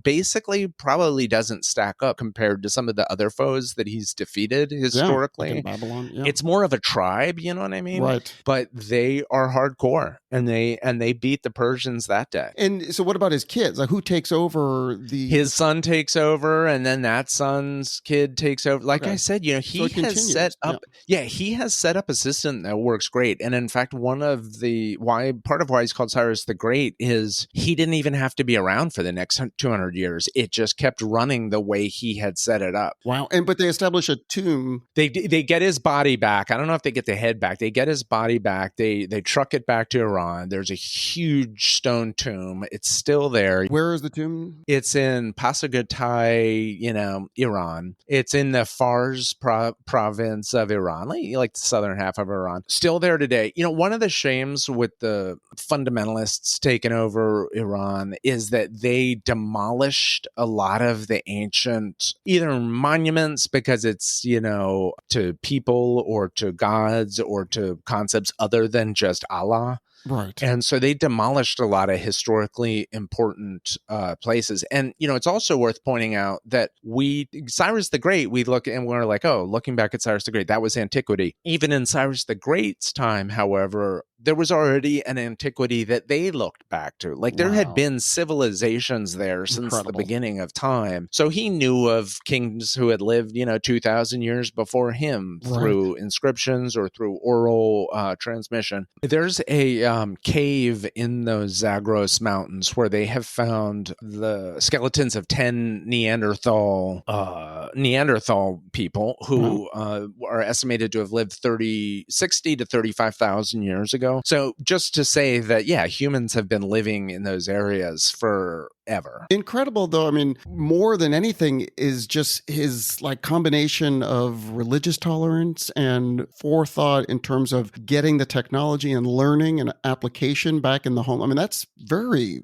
basically probably doesn't stack up compared to some of the other foes that he's defeated historically. Like in Babylon, It's more of a tribe, you know what I mean? Right. But they are hardcore, and they beat the Persians that day. And so what about his kids? Like, who takes over his son takes over, and then that son's kid takes over. Like I said, he has set up he has set up a system that works great. And in fact, part of why he's called Cyrus the Great is he didn't even have to be around for the next 200 years. It just kept running the way he had set it up. Wow. But they establish a tomb. They get his body back. I don't know if they get the head back. They get his body back. They truck it back to Iran. There's a huge stone tomb. It's still there. Where is the tomb? It's in Pasargadae, Iran. It's in the Fars province of Iran, like the southern half of Iran. Still there today. One of the shames with the fundamentalists taking over Iran is that they demolished a lot of the ancient either monuments because it's, to people or to gods or to concepts other than just Allah. Right. And so they demolished a lot of historically important places. And, it's also worth pointing out that Cyrus the Great, we look and we're like, oh, looking back at Cyrus the Great, that was antiquity. Even in Cyrus the Great's time, however, there was already an antiquity that they looked back to. Like there had been civilizations there since the beginning of time. So he knew of kings who had lived, 2,000 years before him through inscriptions or through oral transmission. There's a cave in those Zagros Mountains where they have found the skeletons of 10 Neanderthal people who are estimated to have lived 60 to 35,000 years ago. So just to say that, humans have been living in those areas forever. Incredible, though. I mean, more than anything is just his combination of religious tolerance and forethought in terms of getting the technology and learning and application back in the home. I mean, that's very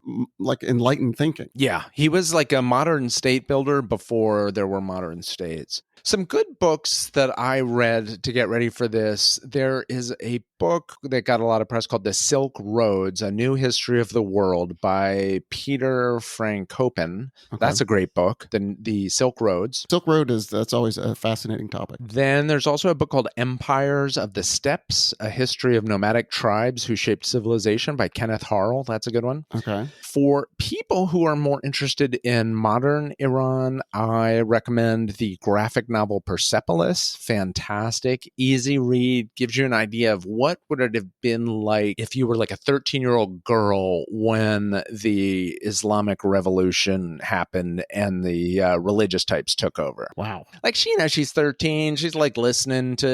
enlightened thinking. Yeah, he was like a modern state builder before there were modern states. Some good books that I read to get ready for this. There is a book that got a lot of press called The Silk Roads, A New History of the World by Peter Frankopan. Okay. That's a great book, the Silk Roads. Silk Road that's always a fascinating topic. Then there's also a book called Empires of the Steppes, A History of Nomadic Tribes Who Shaped Civilization by Kenneth Harrell. That's a good one. Okay. For people who are more interested in modern Iran, I recommend the graphic novel Persepolis. Fantastic, easy read, gives you an idea of what would it have been like if you were like a 13-year-old girl when the Islamic Revolution happened and the religious types took over. Wow. Like she's 13, she's like listening to,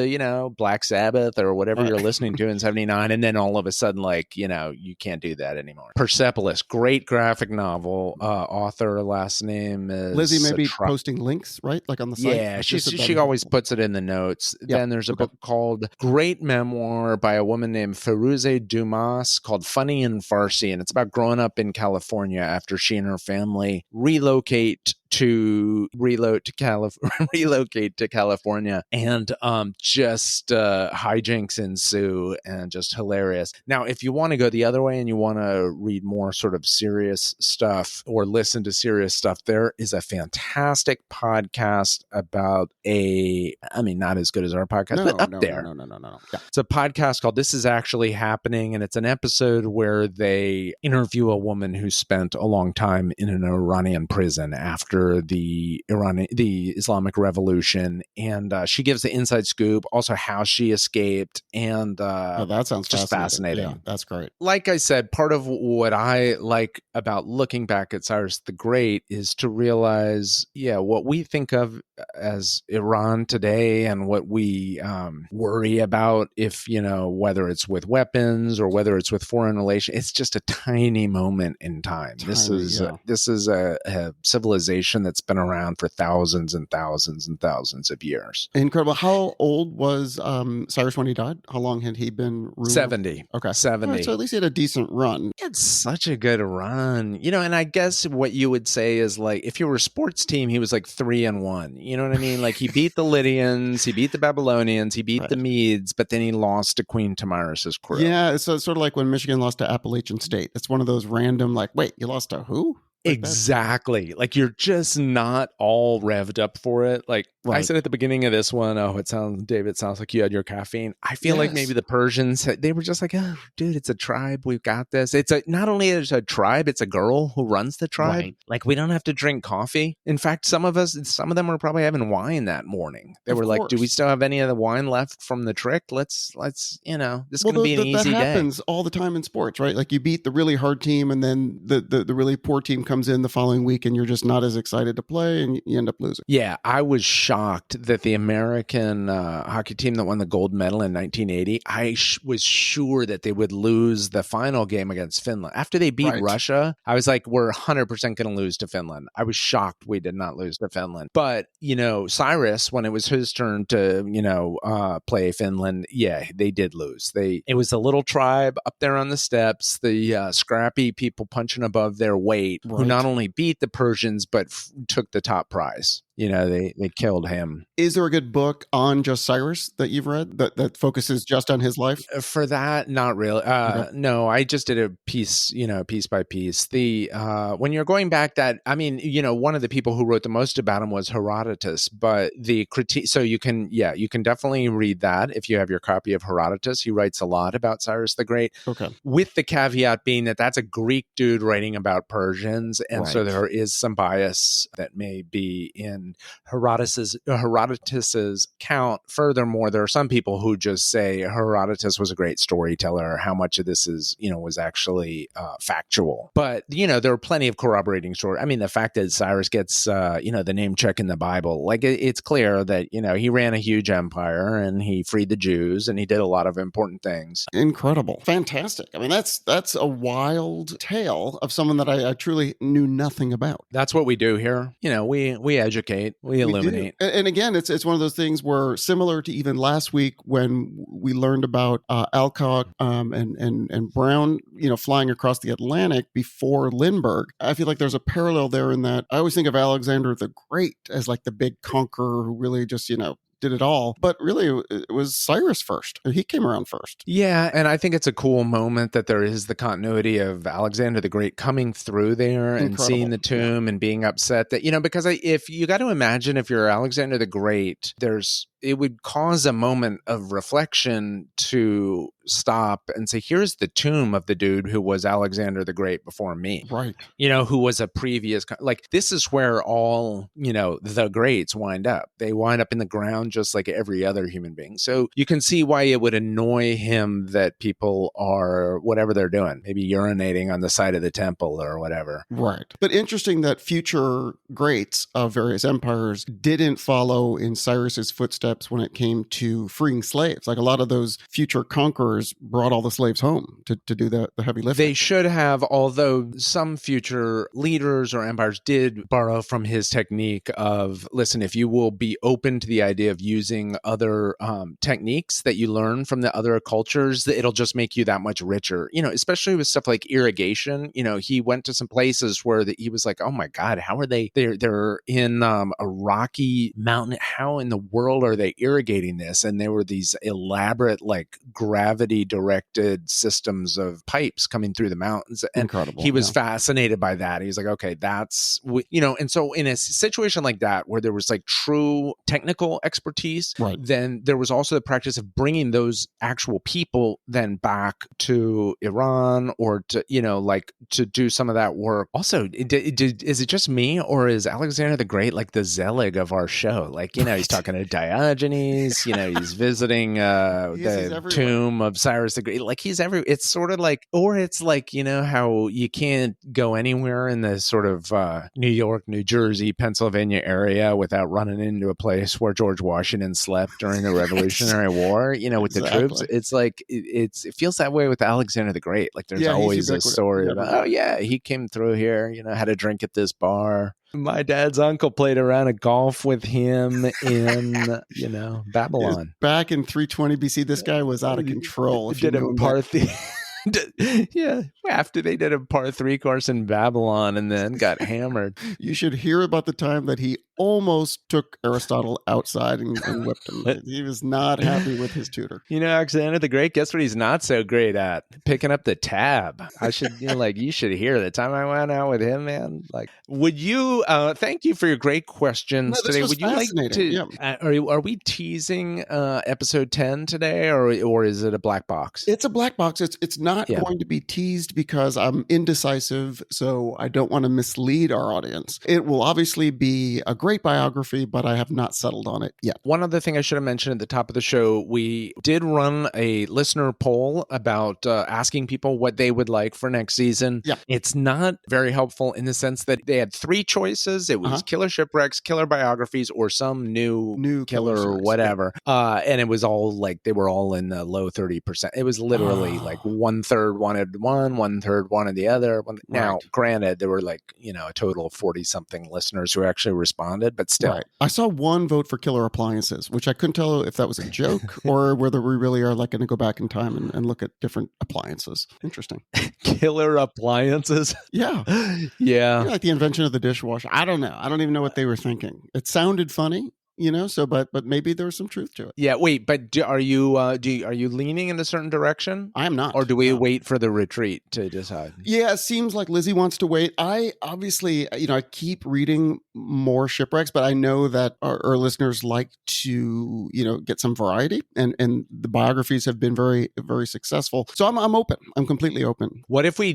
Black Sabbath or whatever you're listening to in 79, and then all of a sudden you can't do that anymore. Persepolis, great graphic novel. Author last name is Lizzie, maybe posting links, right? Like on the site? Yeah, she always puts it in the notes. Yep. Then there's a book called Great Memoir by a woman named Feruze Dumas called Funny in Farsi, and it's about growing up in California after she and her family relocate to California, and just hijinks ensue and just hilarious. Now, if you want to go the other way and you want to read more sort of serious stuff or listen to serious stuff, there is a fantastic podcast about not as good as our podcast, but up there. No. Yeah. It's a podcast called This Is Actually Happening, and it's an episode where they interview a woman who spent a long time in an Iranian prison after the Islamic Revolution, and she gives the inside scoop, also how she escaped, and that sounds just fascinating. Yeah, that's great. Like I said, part of what I like about looking back at Cyrus the Great is to realize, what we think of as Iran today and what we worry about, if whether it's with weapons or whether it's with foreign relations, it's just a tiny moment in time. This is a civilization civilization that's been around for thousands and thousands and thousands of years. Incredible. How old was Cyrus when he died? How long had he been ruler? 70. Okay. 70. All right, so at least he had a decent run. It's such a good run. And I guess what you would say is like, if you were a sports team, he was like 3-1. You know what I mean? Like he beat the Lydians, he beat the Babylonians, he beat the Medes, but then he lost to Queen Tamiris's crew. Yeah, it's sort of like when Michigan lost to Appalachian State. It's one of those random, like, wait, you lost to who? Like exactly. Like you're just not all revved up for it. Like I said at the beginning of this one, David, sounds like you had your caffeine. I feel like maybe the Persians, they were just like, oh, dude, it's a tribe. We've got this. Not only is it a tribe, it's a girl who runs the tribe. Right. Like we don't have to drink coffee. In fact, some of them were probably having wine that morning. They were like, do we still have any of the wine left from the trick? Let's this is going to be an easy day. That happens all the time in sports, right? Like you beat the really hard team and then the really poor team comes in the following week and you're just not as excited to play and you end up losing. Yeah, I was shocked that the American hockey team that won the gold medal in 1980, I was sure that they would lose the final game against Finland. After they beat Russia, I was like, we're 100% going to lose to Finland. I was shocked we did not lose to Finland. But, Cyrus, when it was his turn to, play Finland, they did lose. It was a little tribe up there on the steppes, the scrappy people punching above their weight, who not only beat the Persians, but took the top prize. They killed him. Is there a good book on just Cyrus that you've read that focuses just on his life? For that, not really. No, I just did a piece, piece by piece. When you're going back one of the people who wrote the most about him was Herodotus, but the critique, so you can definitely read that if you have your copy of Herodotus. He writes a lot about Cyrus the Great. Okay. With the caveat being that that's a Greek dude writing about Persians. And so there is some bias that may be in Herodotus's count. Furthermore, there are some people who just say Herodotus was a great storyteller. How much of this is, was actually factual? But, there are plenty of corroborating stories. I mean, the fact that Cyrus gets, the name check in the Bible, like it's clear that, he ran a huge empire and he freed the Jews and he did a lot of important things. Incredible. Fantastic. I mean, that's a wild tale of someone that I truly knew nothing about. That's what we do here. We educate. We illuminate. And again, it's one of those things where, similar to even last week when we learned about Alcock and Brown, flying across the Atlantic before Lindbergh, I feel like there's a parallel there in that I always think of Alexander the Great as like the big conqueror who really just, did it all. But really, it was Cyrus first. He came around first. Yeah, and I think it's a cool moment that there is the continuity of Alexander the Great coming through there and seeing the tomb and being upset that, because if you got to imagine if you're Alexander the Great, it would cause a moment of reflection to stop and say, here's the tomb of the dude who was Alexander the Great before me. Right. Who was a previous, this is where all, the greats wind up. They wind up in the ground just like every other human being. So you can see why it would annoy him that people are, whatever they're doing, maybe urinating on the side of the temple or whatever. Right. But interesting that future greats of various empires didn't follow in Cyrus's footsteps when it came to freeing slaves. Like a lot of those future conquerors brought all the slaves home to do the heavy lifting. They should have, although some future leaders or empires did borrow from his technique of, listen, if you will be open to the idea of using other techniques that you learn from the other cultures, it'll just make you that much richer, especially with stuff like irrigation. He went to some places where he was like, oh my God, how are they're in a rocky mountain. How in the world are they irrigating this? And there were these elaborate, like gravity directed systems of pipes coming through the mountains. And incredible. He was fascinated by that. He was like, okay, and so in a situation like that, where there was like true technical expertise, then there was also the practice of bringing those actual people then back to Iran or to, to do some of that work. Also, is it just me or is Alexander the Great like the Zelig of our show? Like, he's talking to Diogenes, he's visiting the tomb of Cyrus the Great. Like he's it's sort of like, or it's like, how you can't go anywhere in the sort of New York, New Jersey, Pennsylvania area without running into a place where George Washington slept during the Revolutionary War, with the troops. It's like, it feels that way with Alexander the Great. Like there's always a story about, he came through here, had a drink at this bar. My dad's uncle played a round of golf with him in, Babylon. Back in 320 BC, this guy was out of control. If you knew him yeah, after they did a par 3 course in Babylon and then got hammered. You should hear about the time that he almost took Aristotle outside and whipped him. He was not happy with his tutor. Alexander the Great, guess what he's not so great at? Picking up the tab. I should, you should hear the time I went out with him, man. Like, would you, thank you for your great questions today. Would you like to, are we teasing episode 10 today or is it a black box? It's a black box. It's not going to be teased because I'm indecisive, so I don't want to mislead our audience. It will obviously be a great biography, but I have not settled on it yet. One other thing I should have mentioned at the top of the show, we did run a listener poll about asking people what they would like for next season. Yeah. It's not very helpful in the sense that they had 3 choices. It was killer shipwrecks, killer biographies, or some new killer or whatever. Yeah. And it was all like, they were all in the low 30%. It was literally like 1/3 wanted one, 1/3 wanted the other. Now, granted, there were like, a total of 40 something listeners who actually responded, but still. Right. I saw one vote for killer appliances, which I couldn't tell if that was a joke or whether we really are like going to go back in time and look at different appliances. Interesting. Killer appliances? Yeah. Yeah. Like the invention of the dishwasher. I don't know. I don't even know what they were thinking. It sounded funny. But maybe there's some truth to it. Yeah, wait, but are you leaning in a certain direction? I am not. Or do we wait for the retreat to decide? Yeah, it seems like Lizzie wants to wait. I obviously, I keep reading more shipwrecks, but I know that our listeners like to, get some variety, and the biographies have been very, very successful. So I'm open. I'm completely open. What if we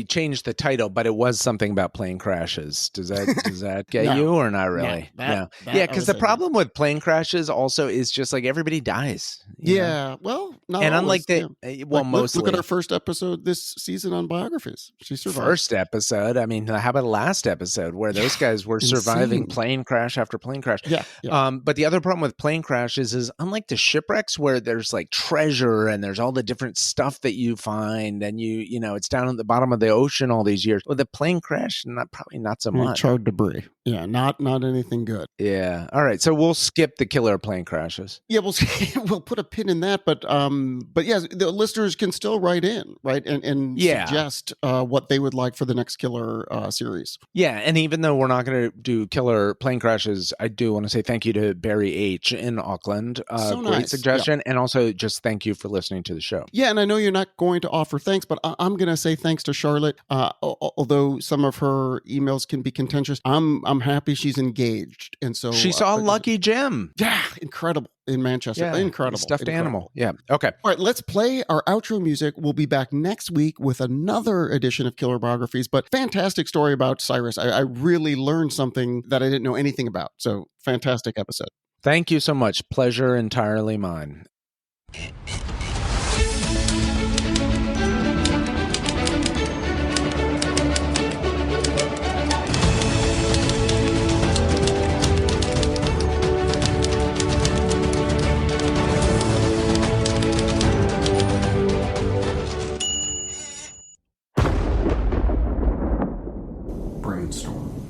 changed the title, but it was something about plane crashes? Does that get you or not really? No. Yeah, because the problem with plane crashes also is just like everybody dies. Well, not and always, unlike mostly. Look at our first episode this season on biographies. She survived. First episode. I mean, how about last episode where those guys were surviving plane crash after plane crash? Yeah. But the other problem with plane crashes is unlike the shipwrecks where there's like treasure and there's all the different stuff that you find and it's down at the bottom of the ocean all these years. With the plane crash, probably not so much. Charred debris. Yeah, not anything good. Yeah. All right. So we'll skip the killer plane crashes. Yeah, we'll put a pin in that. But yeah, the listeners can still write in, right, and suggest what they would like for the next killer series. Yeah, and even though we're not going to do killer plane crashes, I do want to say thank you to Barry H. in Auckland. Great suggestion, and also just thank you for listening to the show. Yeah, and I know you're not going to offer thanks, but I'm going to say thanks to Charlotte. Although some of her emails can be contentious, I'm happy she's engaged, and so she saw Lucky Jim. Yeah, incredible in Manchester. Yeah, incredible. Stuffed animal. Yeah. Okay. All right, let's play our outro music. We'll be back next week with another edition of Killer Biographies, but fantastic story about Cyrus. I really learned something that I didn't know anything about. So fantastic episode. Thank you so much. Pleasure entirely mine. Brainstorm.